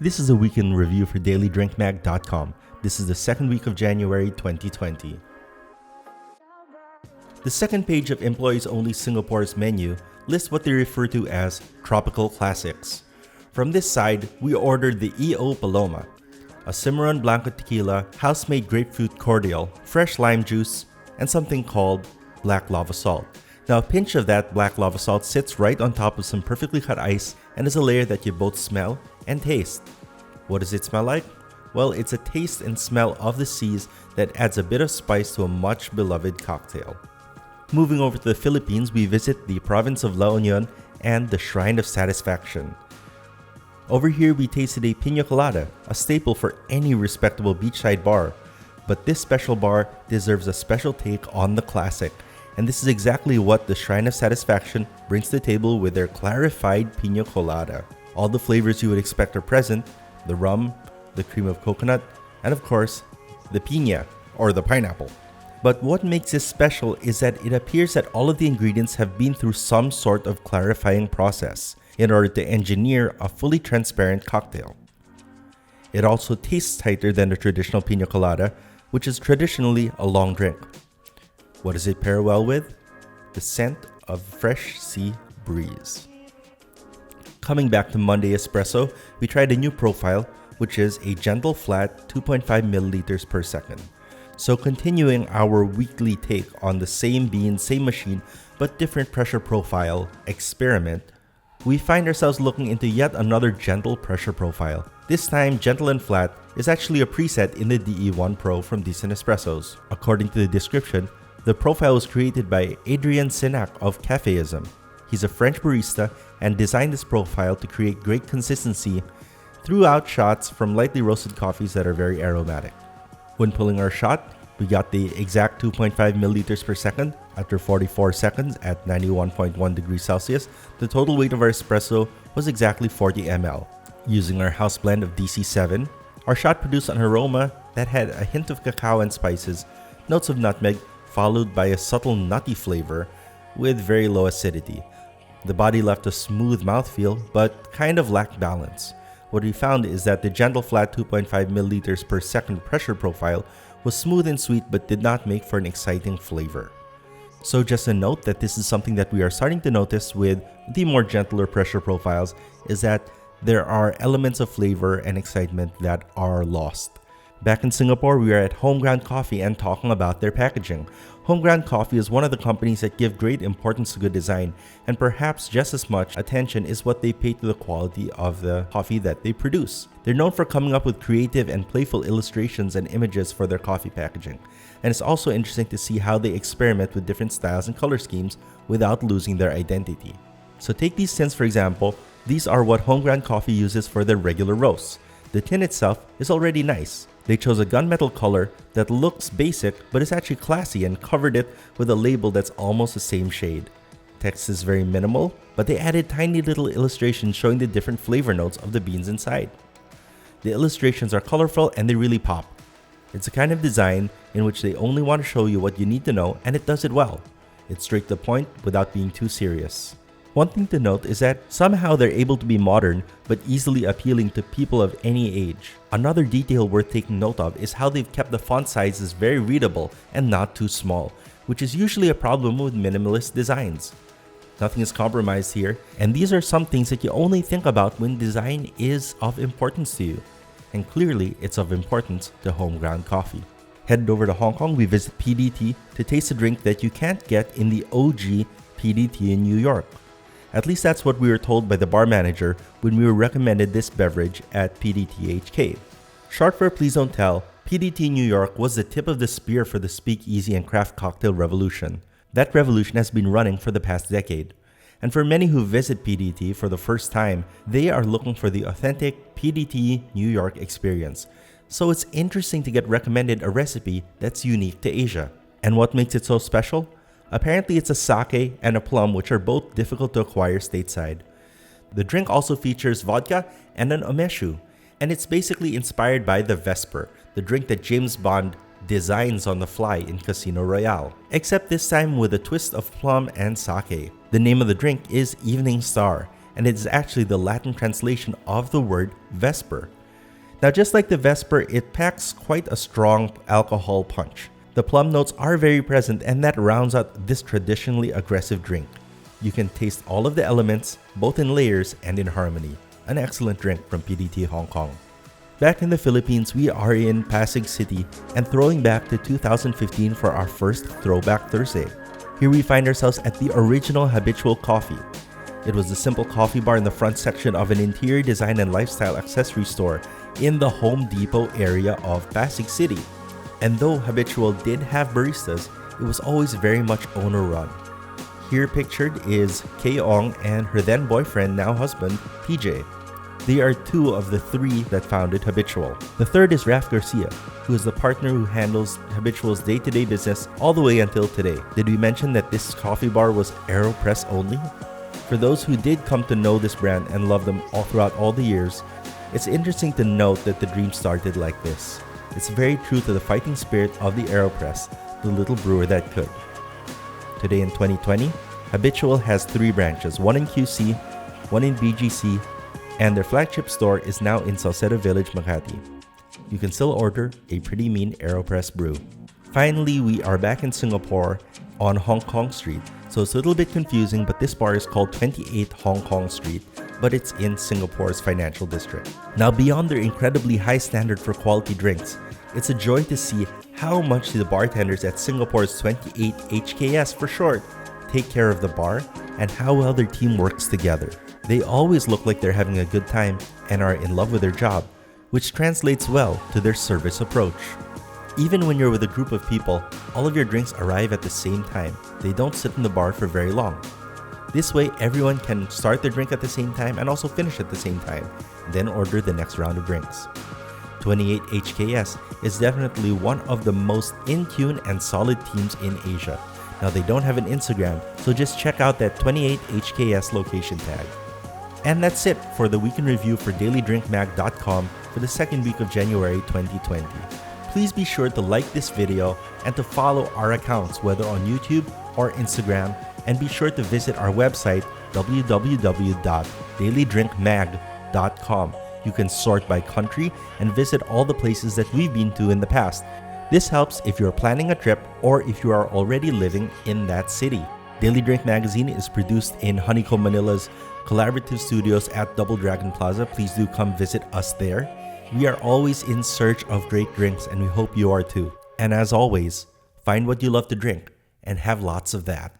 This is a weekend review for dailydrinkmag.com. This is the second week of January 2020. The second page of Employees Only Singapore's menu lists what they refer to as tropical classics. From this side, we ordered the EO Paloma, a Cimarron Blanco tequila, house-made grapefruit cordial, fresh lime juice, and something called black lava salt. Now, a pinch of that black lava salt sits right on top of some perfectly cut ice and is a layer that you both smell and taste. What does it smell like? Well, it's a taste and smell of the seas that adds a bit of spice to a much beloved cocktail. Moving over to the Philippines, we visit the province of La Union and the Shrine of Satisfaction. Over here, we tasted a piña colada, a staple for any respectable beachside bar. But this special bar deserves a special take on the classic. And this is exactly what the Shrine of Satisfaction brings to the table with their clarified piña colada. All the flavors you would expect are present: the rum, the cream of coconut, and of course, the piña, or the pineapple. But what makes this special is that it appears that all of the ingredients have been through some sort of clarifying process in order to engineer a fully transparent cocktail. It also tastes tighter than the traditional piña colada, which is traditionally a long drink. What does it pair well with? The scent of fresh sea breeze. Coming back to Monday Espresso, we tried a new profile, which is a gentle flat 2.5 milliliters per second. So continuing our weekly take on the same bean, same machine, but different pressure profile experiment, we find ourselves looking into yet another gentle pressure profile. This time, gentle and flat is actually a preset in the DE1 Pro from Decent Espressos. According to the description, the profile was created by Adrien Senac of Cafeism. He's a French barista and designed this profile to create great consistency throughout shots from lightly roasted coffees that are very aromatic. When pulling our shot, we got the exact 2.5 milliliters per second after 44 seconds at 91.1 degrees Celsius. The total weight of our espresso was exactly 40 ml. Using our house blend of DC7, our shot produced an aroma that had a hint of cacao and spices, notes of nutmeg, followed by a subtle nutty flavor with very low acidity. The body left a smooth mouthfeel, but kind of lacked balance. What we found is that the gentle flat 2.5 milliliters per second pressure profile was smooth and sweet but did not make for an exciting flavor. So just a note that this is something that we are starting to notice with the more gentler pressure profiles, is that there are elements of flavor and excitement that are lost. Back in Singapore, we are at Homeground Coffee and talking about their packaging. Homeground Coffee is one of the companies that give great importance to good design, and perhaps just as much attention is what they pay to the quality of the coffee that they produce. They're known for coming up with creative and playful illustrations and images for their coffee packaging. And it's also interesting to see how they experiment with different styles and color schemes without losing their identity. So take these tins for example. These are what Homeground Coffee uses for their regular roasts. The tin itself is already nice. They chose a gunmetal color that looks basic but is actually classy and covered it with a label that's almost the same shade. Text is very minimal, but they added tiny little illustrations showing the different flavor notes of the beans inside. The illustrations are colorful and they really pop. It's a kind of design in which they only want to show you what you need to know, and it does it well. It's straight to the point without being too serious. One thing to note is that somehow they're able to be modern but easily appealing to people of any age. Another detail worth taking note of is how they've kept the font sizes very readable and not too small, which is usually a problem with minimalist designs. Nothing is compromised here, and these are some things that you only think about when design is of importance to you. And clearly, it's of importance to Homeground Coffee. Headed over to Hong Kong, we visit PDT to taste a drink that you can't get in the OG PDT in New York. At least that's what we were told by the bar manager when we were recommended this beverage at PDT HK. Short for Please Don't Tell, PDT New York was the tip of the spear for the speakeasy and craft cocktail revolution. That revolution has been running for the past decade. And for many who visit PDT for the first time, they are looking for the authentic PDT New York experience. So it's interesting to get recommended a recipe that's unique to Asia. And what makes it so special? Apparently it's a sake and a plum, which are both difficult to acquire stateside. The drink also features vodka and an umeshu, and it's basically inspired by the Vesper, the drink that James Bond designs on the fly in Casino Royale, except this time with a twist of plum and sake. The name of the drink is Evening Star, and it is actually the Latin translation of the word Vesper. Now, just like the Vesper, it packs quite a strong alcohol punch. The plum notes are very present, and that rounds out this traditionally aggressive drink. You can taste all of the elements, both in layers and in harmony. An excellent drink from PDT Hong Kong. Back in the Philippines, we are in Pasig City and throwing back to 2015 for our first Throwback Thursday. Here we find ourselves at the original Habitual Coffee. It was a simple coffee bar in the front section of an interior design and lifestyle accessory store in the Home Depot area of Pasig City. And though Habitual did have baristas, it was always very much owner-run. Here pictured is Kay-ong and her then boyfriend, now husband, PJ. They are two of the three that founded Habitual. The third is Raf Garcia, who is the partner who handles Habitual's day-to-day business all the way until today. Did we mention that this coffee bar was AeroPress only? For those who did come to know this brand and love them all throughout all the years, it's interesting to note that the dream started like this. It's very true to the fighting spirit of the AeroPress, the little brewer that could. Today in 2020, Habitual has 3 branches, one in QC, one in BGC, and their flagship store is now in Salcedo Village, Makati. You can still order a pretty mean AeroPress brew. Finally, we are back in Singapore on Hong Kong Street. So it's a little bit confusing, but this bar is called 28 Hong Kong Street, but it's in Singapore's financial district. Now, beyond their incredibly high standard for quality drinks, it's a joy to see how much the bartenders at Singapore's 28 HKS for short take care of the bar and how well their team works together. They always look like they're having a good time and are in love with their job, which translates well to their service approach. Even when you're with a group of people, all of your drinks arrive at the same time. They don't sit in the bar for very long. This way, everyone can start their drink at the same time and also finish at the same time, then order the next round of drinks. 28 HKS is definitely one of the most in-tune and solid teams in Asia. Now, they don't have an Instagram, so just check out that 28 HKS location tag. And that's it for the week in review for dailydrinkmag.com for the second week of January 2020. Please be sure to like this video and to follow our accounts whether on YouTube or Instagram, and be sure to visit our website www.dailydrinkmag.com. You can sort by country and visit all the places that we've been to in the past. This helps if you're planning a trip or if you are already living in that city. Daily Drink Magazine is produced in Honeycomb Manila's collaborative studios at Double Dragon Plaza. Please do come visit us there. We are always in search of great drinks, and we hope you are too. And as always, find what you love to drink and have lots of that.